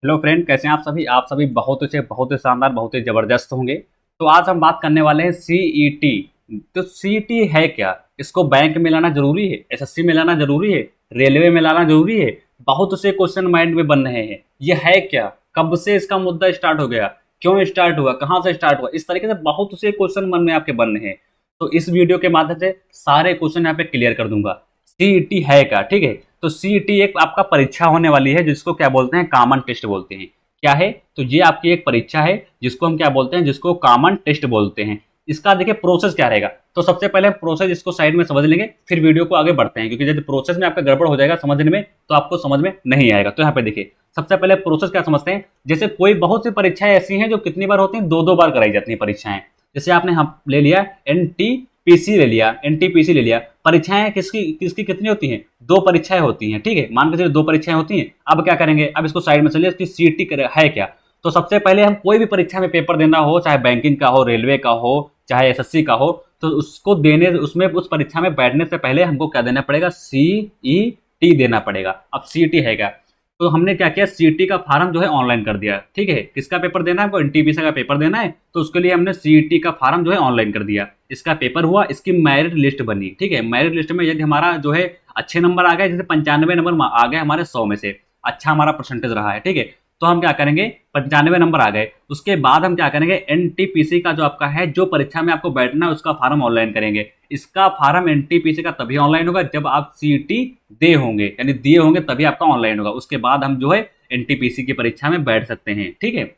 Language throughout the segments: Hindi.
हेलो फ्रेंड, कैसे हैं आप सभी बहुत अच्छे, बहुत ही शानदार, बहुत ही ज़बरदस्त होंगे। तो आज हम बात करने वाले हैं सीईटी। तो सीईटी है क्या? इसको बैंक में लाना ज़रूरी है, एसएससी में लाना ज़रूरी है, रेलवे में लाना ज़रूरी है। बहुत से क्वेश्चन माइंड में बन रहे हैं। ये है क्या? कब से इसका मुद्दा स्टार्ट हो गया? क्यों स्टार्ट हुआ? कहाँ से स्टार्ट हुआ? इस तरीके से बहुत से क्वेश्चन मन में आपके बन रहे हैं। तो इस वीडियो के माध्यम से सारे क्वेश्चन यहाँ पे क्लियर कर दूंगा। सीईटी है क्या, ठीक है? तो सीईटी एक आपका परीक्षा होने वाली है, जिसको क्या बोलते हैं? कॉमन टेस्ट बोलते हैं। क्या है? तो ये आपकी एक परीक्षा है, जिसको हम क्या बोलते हैं? जिसको कॉमन टेस्ट बोलते हैं। इसका देखिए प्रोसेस क्या रहेगा। तो सबसे पहले हम प्रोसेस इसको साइड में समझ लेंगे, फिर वीडियो को आगे बढ़ते हैं, क्योंकि यदि प्रोसेस में आपका गड़बड़ हो जाएगा समझने में, तो आपको समझ में नहीं आएगा। तो यहाँ पे देखिए, सबसे पहले प्रोसेस क्या समझते हैं। जैसे कोई बहुत सी परीक्षाएं ऐसी हैं जो कितनी बार होती हैं? दो दो बार कराई जाती हैं परीक्षाएं। जैसे आपने हम ले लिया एनटीपीसी, ले लिया एनटीपीसी, ले लिया। परीक्षाएं किसकी किसकी कितनी होती हैं? दो परीक्षाएं होती हैं, ठीक है। मान के चलिए दो परीक्षाएं होती हैं। अब क्या करेंगे? अब इसको साइड में चलिए, इसकी सीईटी है क्या। तो सबसे पहले हम कोई भी परीक्षा में पेपर देना हो, चाहे बैंकिंग का हो, रेलवे का हो, चाहे एसएससी का हो, तो उसको देने उसमें उस परीक्षा में बैठने से पहले हमको क्या देना पड़ेगा? सीईटी देना पड़ेगा। अब सीईटी है क्या? तो हमने क्या किया, सीईटी का फार्म जो है ऑनलाइन कर दिया, ठीक है। किसका पेपर देना है? हमको एनटीपीसी का पेपर देना है, तो उसके लिए हमने सीईटी का फार्म जो है ऑनलाइन कर दिया। इसका पेपर हुआ, इसकी मेरिट लिस्ट बनी, ठीक है। मेरिट लिस्ट में यदि हमारा जो है अच्छे नंबर आ गए, जैसे 95 नंबर आ गए हमारे 100 में से, अच्छा हमारा परसेंटेज रहा है, ठीक है, तो हम क्या करेंगे? 95 नंबर आ गए, उसके बाद हम क्या करेंगे? एनटीपीसी का जो आपका है, जो परीक्षा में आपको बैठना है, उसका फार्म ऑनलाइन करेंगे। इसका फार्म एनटीपीसी का तभी ऑनलाइन होगा जब आप सीईटी दे होंगे, यानी दिए होंगे, तभी आपका ऑनलाइन होगा। उसके बाद हम जो है एनटीपीसी की परीक्षा में बैठ सकते हैं, ठीक है।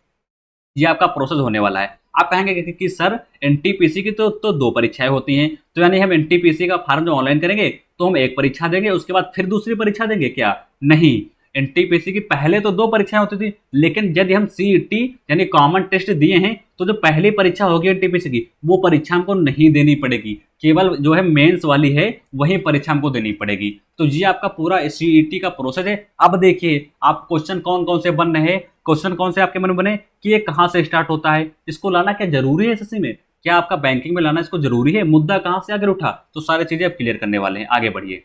ये आपका प्रोसेस होने वाला है। आप कहेंगे कि सर एनटीपीसी की तो दो परीक्षाएं होती हैं, तो यानी हम एनटीपीसी का फार्म जो ऑनलाइन करेंगे, तो हम एक परीक्षा देंगे, उसके बाद फिर दूसरी परीक्षा देंगे क्या? नहीं। एनटीपीसी की पहले तो दो परीक्षाएं होती थी, लेकिन यदि हम सीईटी यानी कॉमन टेस्ट दिए हैं, तो जो पहली परीक्षा होगी एनटीपीसी की, वो परीक्षा हमको नहीं देनी पड़ेगी। केवल जो है मेंस वाली है, वही परीक्षा हमको देनी पड़ेगी। तो ये आपका पूरा सीईटी का प्रोसेस है। अब देखिए, आप क्वेश्चन कौन कौन से बन रहे हैं, क्वेश्चन कौन से आपके मन में बने कि ये कहाँ से स्टार्ट होता है, इसको लाना क्या जरूरी है एसएससी में, क्या आपका बैंकिंग में लाना इसको जरूरी है, मुद्दा कहाँ से आगे उठा, तो सारी चीजें आप क्लियर करने वाले हैं। आगे बढ़िए।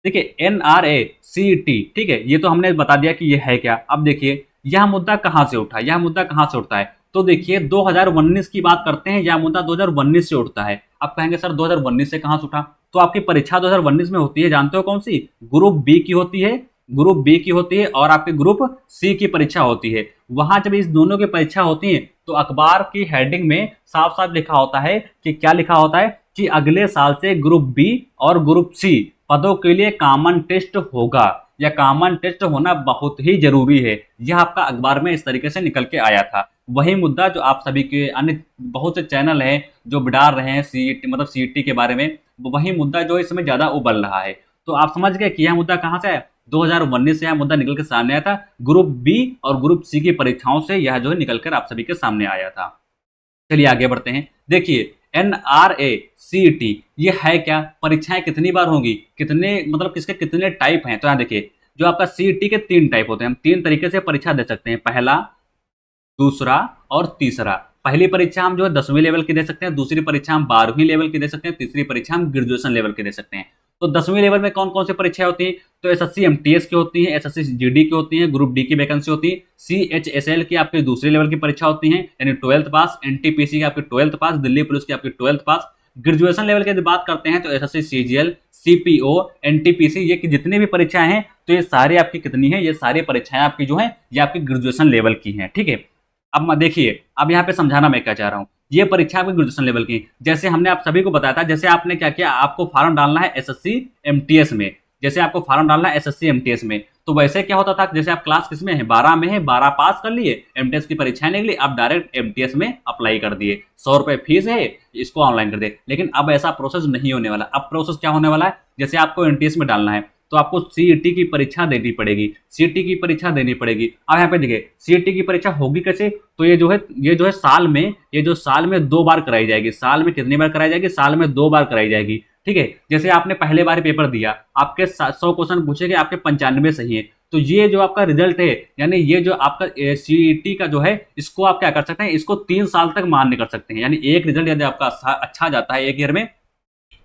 देखिए एनआरए सीईटी, ठीक है, ये तो हमने बता दिया कि ये है क्या। अब देखिए यह मुद्दा कहाँ से उठा, यह मुद्दा कहाँ से उठता है। तो देखिए 2019 की बात करते हैं, यह मुद्दा 2019 से उठता है। अब कहेंगे सर 2019 से कहाँ से उठा? तो आपकी परीक्षा 2019 में होती है, जानते हो कौन सी? ग्रुप बी की होती है, ग्रुप बी की होती है, और आपके ग्रुप सी की परीक्षा होती है। वहां जब इस दोनों की परीक्षा होती है, तो अखबार की हेडिंग में साफ साफ लिखा होता है कि क्या लिखा होता है कि अगले साल से ग्रुप बी और ग्रुप सी पदों के लिए कॉमन टेस्ट होगा, या कॉमन टेस्ट होना बहुत ही जरूरी है। यह आपका अखबार में इस तरीके से निकल के आया था। वही मुद्दा जो आप सभी के अन्य बहुत से चैनल हैं जो बिडार रहे हैं सीईटी, मतलब सीईटी के बारे में, वही मुद्दा जो इस समय ज्यादा उबल रहा है। तो आप समझ गए कि यह मुद्दा कहाँ से है? 2019 से यह मुद्दा निकल के सामने आया था। ग्रुप बी और ग्रुप सी की परीक्षाओं से यह जो है निकल कर आप सभी के सामने आया था। चलिए आगे बढ़ते हैं। देखिए एनआरए सीईटी ये है क्या? परीक्षाएं कितनी बार होंगी, कितने मतलब किसके कितने टाइप हैं? तो यहाँ देखिए, जो आपका सीईटी के तीन टाइप होते हैं। हम तीन तरीके से परीक्षा दे सकते हैं, पहला, दूसरा और तीसरा। पहली परीक्षा हम जो है 10वीं लेवल की दे सकते हैं, दूसरी परीक्षा हम 12वीं लेवल की दे सकते हैं, तीसरी परीक्षा हम ग्रेजुएशन लेवल की दे सकते हैं। तो 10वीं लेवल में कौन कौन सी परीक्षाएं होती हैं? तो एसएससी एमटीएस की होती है, एसएससी जीडी की होती है, ग्रुप डी की वैकेंसी होती है, सीएचएसएल की आपकी दूसरे लेवल की परीक्षा होती है, यानी 12th पास, एनटीपीसी की आपकी 12th पास, दिल्ली पुलिस की आपकी 12th पास। ग्रेजुएशन लेवल की बात करते हैं तो एसएससी सीजीएल, सीपीओ, एनटीपीसी, ये की जितनी भी परीक्षाएं हैं, तो ये सारी आपकी कितनी है? ये सारी परीक्षाएं आपकी जो है ये आपकी ग्रेजुएशन लेवल की हैं, ठीक है। अब देखिए, अब यहाँ पे समझाना मैं क्या चाह रहा हूँ। ये परीक्षा आपकी ग्रेजुएशन लेवल की, जैसे हमने आप सभी को बताया था, जैसे आपने क्या किया, आपको फॉर्म डालना है एसएससी एमटीएस में, जैसे आपको फॉर्म डालना है एसएससी एमटीएस में, तो वैसे क्या होता था, जैसे आप क्लास किस में है, 12 में है, 12 पास कर लिए, एमटीएस की परीक्षाएं निकली, आप डायरेक्ट एमटीएस में अप्लाई कर दिए, 100 रुपए फीस है, इसको ऑनलाइन कर दिए। लेकिन अब ऐसा प्रोसेस नहीं होने वाला। अब प्रोसेस क्या होने वाला है, जैसे आपको एमटीएस में डालना है, तो आपको सीईटी की परीक्षा देनी पड़ेगी, सीईटी की परीक्षा देनी पड़ेगी। अब यहाँ पे देखिए सीईटी की परीक्षा होगी कैसे? तो ये जो है साल में, ये जो साल में 2 बार कराई जाएगी। साल में कितनी बार कराई जाएगी? साल में 2 बार कराई जाएगी, ठीक है। जैसे आपने पहले बार पेपर दिया, आपके 100 क्वेश्चन पूछे गए, आपके 95 सही है, तो ये जो आपका रिजल्ट है, यानी ये जो आपका सीईटी का जो है, इसको आप क्या कर सकते हैं, इसको 3 साल तक मान्य कर सकते हैं। यानी एक रिजल्ट यदि आपका अच्छा जाता है एक ईयर में,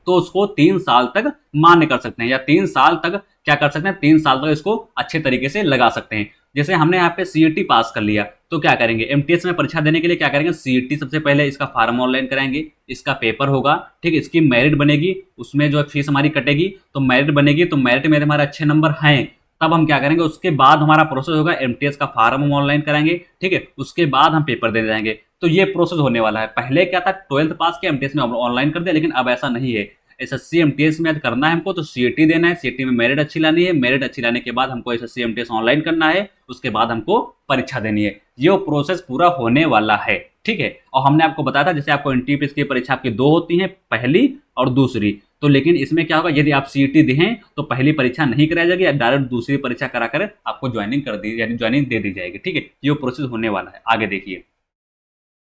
तो उसको 3 साल तक मान्य कर सकते हैं, या 3 साल तक क्या कर सकते हैं, 3 साल तक इसको अच्छे तरीके से लगा सकते हैं। जैसे हमने यहाँ पे सीईटी पास कर लिया तो क्या करेंगे, एमटीएस में परीक्षा देने के लिए क्या करेंगे, सीईटी सबसे पहले इसका फार्म ऑनलाइन कराएंगे, इसका पेपर होगा, ठीक है, इसकी मेरिट बनेगी, उसमें जो फीस हमारी कटेगी, तो मेरिट बनेगी, तो मेरिट में हमारे अच्छे नंबर हैं, तब हम क्या करेंगे, उसके बाद हमारा प्रोसेस होगा, एमटीएस का फार्म हम ऑनलाइन कराएंगे, ठीक है, उसके बाद हम पेपर देने जाएंगे। तो ये प्रोसेस होने वाला है। पहले क्या था, 12th पास किया, एमटीएस में ऑनलाइन कर दिया, लेकिन अब ऐसा नहीं है। एसएससी एमटीएस में करना है हमको तो सीईटी देना है, सीईटी में मेरिट अच्छी लानी है, मेरिट अच्छी लाने के बाद हमको एसएससी एमटीएस ऑनलाइन करना है, उसके बाद हमको परीक्षा देनी है। ये प्रोसेस पूरा होने वाला है, ठीक है। और हमने आपको बताया था जैसे आपको एनटीपीएस की परीक्षा आपकी दो होती है, पहली और दूसरी, तो लेकिन इसमें क्या होगा, यदि आप सीईटी दें तो पहली परीक्षा नहीं कराई जाएगी, डायरेक्ट दूसरी परीक्षा कराकर आपको ज्वाइनिंग कर दी, यानी ज्वाइनिंग दे दी जाएगी, ठीक है। ये प्रोसेस होने वाला है। आगे देखिए,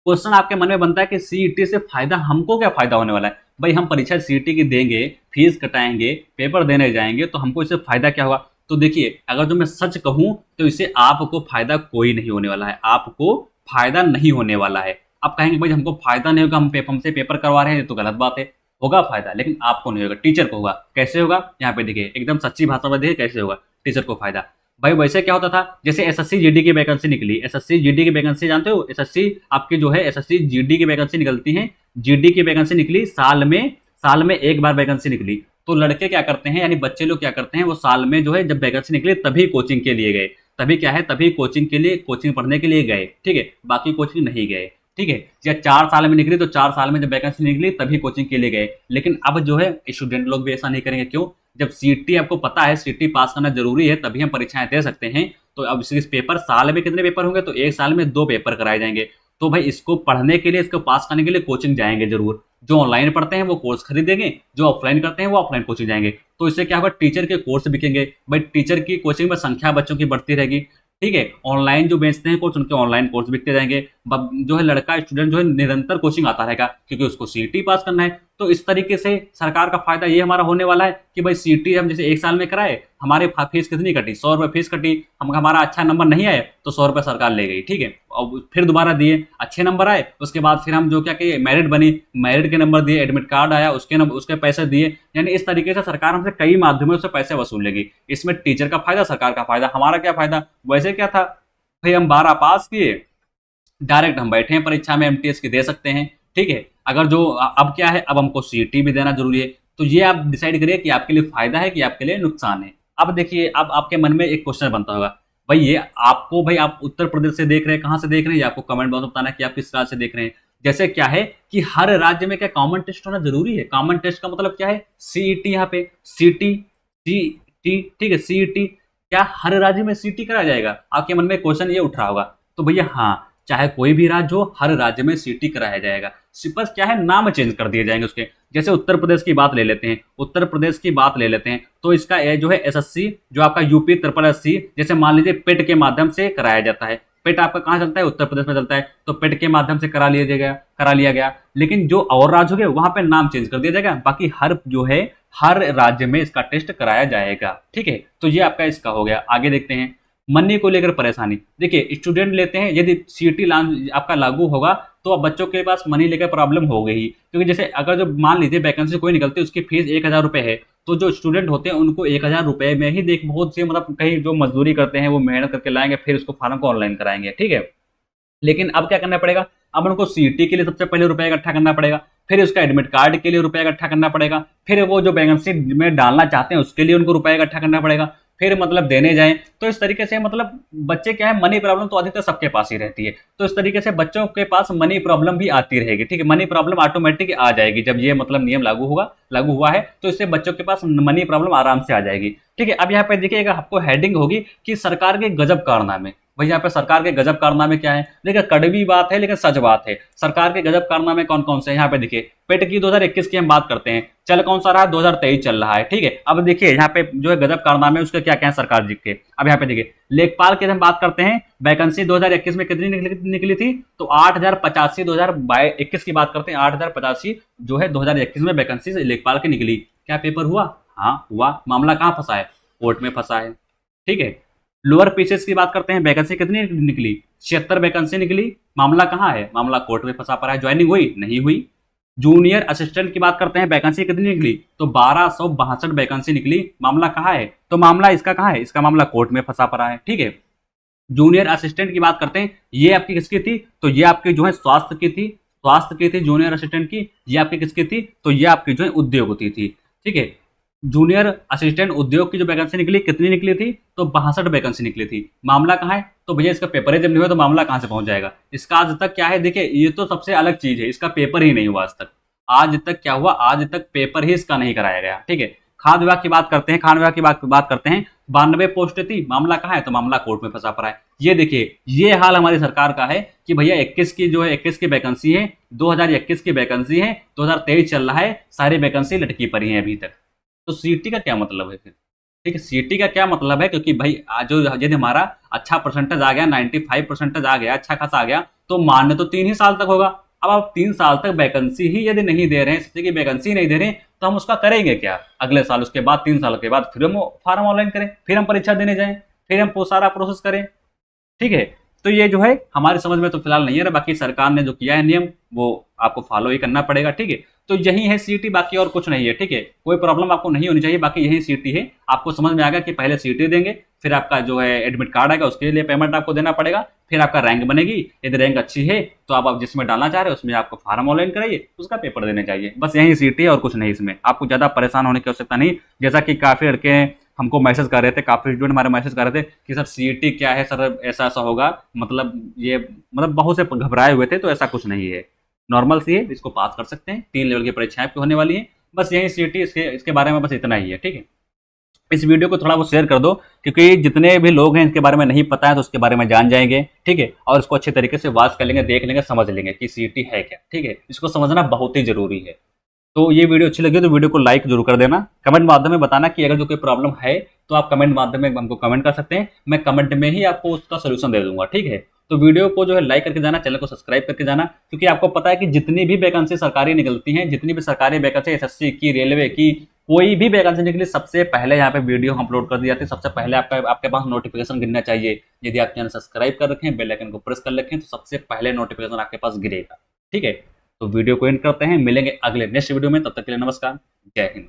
क्वेश्चन आपके मन में बनता है कि सीईटी से फायदा, हमको क्या फायदा होने वाला है। भाई हम परीक्षा सीईटी की देंगे, फीस कटाएंगे, पेपर देने जाएंगे, तो हमको इससे फायदा क्या होगा। तो देखिए, अगर जो मैं सच कहूं तो इससे आपको फायदा कोई नहीं होने वाला है, आपको फायदा नहीं होने वाला है। आप कहेंगे भाई हमको फायदा नहीं होगा, हमसे पेपर करवा रहे हैं, तो गलत बात है। होगा फायदा, लेकिन आपको नहीं होगा, टीचर को होगा। कैसे होगा, यहाँ पे देखिए, एकदम सच्ची भाषा में देखिए कैसे होगा टीचर को फायदा। भाई वैसे क्या होता था, जैसे एसएससी जीडी की वैकेंसी निकली, एसएससी जीडी की वैकेंसी जानते हो, एसएससी आपकी जो है एसएससी जीडी की वैकेंसी निकलती है, जीडी की वैकेंसी निकली, साल में एक बार वैकेंसी निकली, तो लड़के क्या करते हैं, यानी बच्चे लोग क्या करते हैं, वो साल में जो है जब वैकेंसी निकली तभी कोचिंग के लिए गए, तभी क्या है, तभी कोचिंग के लिए, कोचिंग पढ़ने के लिए गए, ठीक है, बाकी कोचिंग नहीं गए, ठीक है। या 4 साल में निकली तो 4 साल में जब वैकेंसी निकली तभी कोचिंग के लिए गए। लेकिन अब जो है स्टूडेंट लोग भी ऐसा नहीं करेंगे, क्यों, जब सीईटी आपको पता है सीईटी पास करना जरूरी है, तभी हम परीक्षाएं दे सकते हैं। तो अब इस पेपर, साल में कितने पेपर होंगे, तो एक साल में 2 पेपर कराए जाएंगे। तो भाई इसको पढ़ने के लिए, इसको पास करने के लिए कोचिंग जाएंगे जरूर। जो ऑनलाइन पढ़ते हैं वो कोर्स खरीदेंगे, जो ऑफलाइन करते हैं वो ऑफलाइन कोचिंग जाएंगे। तो इससे क्या होगा, टीचर के कोर्स बिकेंगे, भाई टीचर की कोचिंग में संख्या बच्चों की बढ़ती रहेगी, ठीक है। ऑनलाइन जो बेचते हैं कोर्स, उनके ऑनलाइन कोर्स बिकते जाएंगे। जो है लड़का स्टूडेंट जो है निरंतर कोचिंग आता रहेगा, क्योंकि उसको सीईटी पास करना है। तो इस तरीके से सरकार का फायदा ये हमारा होने वाला है कि भाई सीईटी हम जैसे एक साल में कराए, हमारे फीस कितनी कटी, 100 रुपये फीस कटी, हमारा अच्छा नंबर नहीं आए तो 100 रुपये सरकार ले गई, ठीक है। और फिर दोबारा दिए, अच्छे नंबर आए, उसके बाद फिर हम जो क्या किए, मेरिट बनी, मेरिट के नंबर दिए, एडमिट कार्ड आया, उसके पैसे दिए। यानी इस तरीके से सरकार हमसे कई माध्यमों से पैसे वसूल लेगी। इसमें टीचर का फायदा, सरकार का फायदा, हमारा क्या फायदा। वैसे क्या था भाई, हम 12 पास किए, डायरेक्ट हम बैठे हैं परीक्षा में, एमटीएस की दे सकते हैं, ठीक है। अगर जो अब क्या है, अब हमको सीईटी भी देना जरूरी है। तो ये आप डिसाइड करिए कि आपके लिए फायदा है कि आपके लिए नुकसान है। अब देखिए, अब आपके मन में एक क्वेश्चन बनता होगा, भाई ये आपको, भाई आप उत्तर प्रदेश से देख रहे हैं, कहाँ से देख रहे हैं, ये आपको कमेंट बॉक्स में बताना है कि आप किस राज्य से देख रहे हैं। जैसे क्या है कि हर राज्य में क्या कॉमन टेस्ट होना जरूरी है। कॉमन टेस्ट का मतलब क्या है, सीईटी, यहाँ पे सीटी, ठीक है, सीईटी, क्या हर राज्य में सीईटी कराया जाएगा, आपके मन में क्वेश्चन ये उठ रहा होगा। तो भैया हाँ, चाहे कोई भी राज्य हो, हर राज्य में सीईटी कराया जाएगा, बस क्या है, नाम चेंज कर दिए जाएंगे उसके। जैसे उत्तर प्रदेश की बात ले लेते हैं, उत्तर प्रदेश की बात ले लेते हैं, तो इसका जो है एसएससी, जो आपका यूपी ट्रिपल एससी, जैसे मान लीजिए पेट के माध्यम से कराया जाता है। पेट आपका कहाँ चलता है, उत्तर प्रदेश में चलता है, तो पेट के माध्यम से करा लिया गया। लेकिन जो और राज्य हो गए वहां पे नाम चेंज कर दिया जाएगा, बाकी हर जो है हर राज्य में इसका टेस्ट कराया जाएगा, ठीक है। तो ये आपका इसका हो गया। आगे देखते हैं, मनी को लेकर परेशानी। देखिए, स्टूडेंट लेते हैं, यदि सीईटी आपका लागू होगा तो अब बच्चों के पास मनी लेकर प्रॉब्लम हो गई, क्योंकि जैसे अगर जो मान लीजिए वैकेंसी कोई निकलती है, उसकी फीस 1000 रुपये है, तो जो स्टूडेंट होते हैं उनको 1000 रुपये में ही देख, बहुत से मतलब कहीं जो मजदूरी करते हैं वो मेहनत करके लाएंगे, फिर उसको फार्म को ऑनलाइन कराएंगे, ठीक है। लेकिन अब क्या करना पड़ेगा, अब उनको सीईटी के लिए सबसे पहले रुपए इकट्ठा करना पड़ेगा, फिर उसका एडमिट कार्ड के लिए रुपए इकट्ठा करना पड़ेगा, फिर वो जो वैकेंसी में डालना चाहते हैं उसके लिए उनको रुपए इकट्ठा करना पड़ेगा, फिर मतलब देने जाएं। तो इस तरीके से मतलब बच्चे क्या है, मनी प्रॉब्लम तो अधिकतर सबके पास ही रहती है, तो इस तरीके से बच्चों के पास मनी प्रॉब्लम भी आती रहेगी, ठीक है। मनी प्रॉब्लम ऑटोमेटिक आ जाएगी जब ये मतलब नियम लागू हुआ है, तो इससे बच्चों के पास मनी प्रॉब्लम आराम से आ जाएगी, ठीक है। अब यहाँ पे देखिएगा, आपको हेडिंग होगी कि सरकार के गजब कारनामे। भाई यहाँ पे सरकार के गजब कारनामे क्या है, देखिए कड़वी बात है लेकिन सच बात है। सरकार के गजब कारनामे कौन कौन से हैं, यहाँ पे देखिए, पेट की 2021 की हम बात करते हैं, चल कौन सा रहा है, 2023 चल रहा है, ठीक है। अब देखिए यहाँ पे जो है गजब कारनामे उसके क्या क्या है सरकार जी के। अब यहाँ पे देखिए, लेखपाल की हम बात करते हैं, वैकेंसी 2021 में कितनी निकली थी, तो 8085। 2021 की बात करते हैं, 8085 जो है 2021 में वैकेंसी लेखपाल की निकली। क्या पेपर हुआ, हाँ हुआ। मामला कहाँ फंसा है, कोर्ट में फंसा है, ठीक है। लोअर पीसेस की बात करते हैं, वैकेंसी कितनी निकली, 76 वैकेंसी निकली। मामला कहाँ है, मामला कोर्ट में फंसा पड़ा है। ज्वाइनिंग हुई, नहीं हुई। जूनियर असिस्टेंट की बात करते हैं, वैकेंसी कितनी निकली, तो 1262 वैकेंसी निकली। मामला कहाँ है, तो मामला इसका कहाँ है, इसका मामला कोर्ट में फंसा पड़ा है, ठीक है। जूनियर असिस्टेंट की बात करते हैं, ये आपकी किसकी थी, तो ये आपकी जो है स्वास्थ्य की थी, स्वास्थ्य की थी जूनियर असिस्टेंट की। ये आपकी किसकी थी, तो ये आपकी जो है उद्योग की थी। ठीक है, जूनियर असिस्टेंट उद्योग की जो वैकेंसी निकली, कितनी निकली थी, तो 62 वैकेंसी निकली थी। मामला कहाँ है, तो भैया इसका पेपर ही जब नहीं हुआ तो मामला कहाँ से पहुंच जाएगा। इसका आज तक क्या है, देखिए ये तो सबसे अलग चीज है, इसका पेपर ही नहीं हुआ आज तक। आज तक क्या हुआ, आज तक पेपर ही इसका नहीं कराया गया। ठीक है, खाद्य विभाग की बात करते हैं, खाद्य विभाग की बात करते हैं। 92 पोस्ट थी, मामला कहाँ है, तो मामला कोर्ट में फंसा पड़ा है। ये देखिए, ये हाल हमारी सरकार का है कि भैया 21 की जो है 21 की वैकेंसी है, 2021 की वैकेंसी है, 2023 चल रहा है, सारी वैकेंसी लटकी पड़ी है अभी तक। तो सीटी का क्या मतलब है फिर। ठीक है, सीटी का क्या मतलब है, क्योंकि भाई आज जो यदि हमारा अच्छा परसेंटेज आ गया, 95% आ गया, अच्छा खासा आ गया, तो मान्य तो 3 ही साल तक होगा। अब आप 3 साल तक वैकेंसी ही यदि नहीं दे रहे हैं, सच्चे की वैकेंसी नहीं दे रहे हैं, तो हम उसका करेंगे क्या अगले साल। उसके बाद 3 साल के बाद फिर हम फॉर्म ऑनलाइन करें, फिर हम परीक्षा देने जाएं, फिर हम सारा प्रोसेस करें। ठीक है, तो ये जो है हमारी समझ में तो फिलहाल नहीं है, बाकी सरकार ने जो किया है नियम वो आपको फॉलो ही करना पड़ेगा। ठीक है, तो यही है सीटी, बाकी और कुछ नहीं है। ठीक है, कोई प्रॉब्लम आपको नहीं होनी चाहिए, बाकी यही सीटी है। आपको समझ में आ गया कि पहले सीटी देंगे, फिर आपका जो है एडमिट कार्ड आएगा, उसके लिए पेमेंट आपको देना पड़ेगा, फिर आपका रैंक बनेगी। यदि रैंक अच्छी है तो आप जिसमें डालना चाह रहे हो उसमें आपको फॉर्म ऑनलाइन कराइए, उसका पेपर देने चाहिए। बस यही सीटी है और कुछ नहीं, इसमें आपको ज़्यादा परेशान होने की आवश्यकता नहीं। जैसा कि काफ़ी लड़के हमको मैसेज कर रहे थे, काफ़ी स्टूडेंट हमारे मैसेज कर रहे थे कि सर सीईटी क्या है सर, ऐसा ऐसा होगा, मतलब ये मतलब बहुत से घबराए हुए थे। तो ऐसा कुछ नहीं है, नॉर्मल सी है, इसको पास कर सकते हैं। 3 लेवल की परीक्षाएं आपकी होने वाली हैं, बस यही सीईटी, इसके बारे में बस इतना ही है। ठीक है, इस वीडियो को थोड़ा वो शेयर कर दो, क्योंकि जितने भी लोग हैं इनके बारे में नहीं पता है तो उसके बारे में जान जाएंगे। ठीक है, और इसको अच्छे तरीके से वॉच कर लेंगे, देख लेंगे, समझ लेंगे कि सीईटी है क्या। ठीक है, इसको समझना बहुत ही जरूरी है। तो ये वीडियो अच्छी लगी तो वीडियो को लाइक जरूर कर देना। कमेंट माध्यम में बताना कि अगर जो कोई प्रॉब्लम है तो आप कमेंट माध्यम में हमको कमेंट कर सकते हैं, मैं कमेंट में ही आपको उसका सोल्यूशन दे दूंगा। ठीक है, तो वीडियो को जो है लाइक करके जाना, चैनल को सब्सक्राइब करके जाना, क्योंकि आपको पता है कि जितनी भी वैकेंसी सरकारी निकलती हैं, जितनी भी सरकारी वैकेंसी एसएससी की, रेलवे की, कोई भी वैकेंसी निकली, सबसे पहले यहाँ पे वीडियो अपलोड कर दी जाती है। सबसे पहले आपके पास नोटिफिकेशन गिरना चाहिए। यदि आप चैनल सब्सक्राइब कर रखें, बेल आइकन को प्रेस कर रखें, तो सबसे पहले नोटिफिकेशन आपके पास गिरेगा। ठीक है, तो वीडियो को एंड करते हैं, मिलेंगे अगले नेक्स्ट वीडियो में, तब तक के लिए नमस्कार, जय हिंद।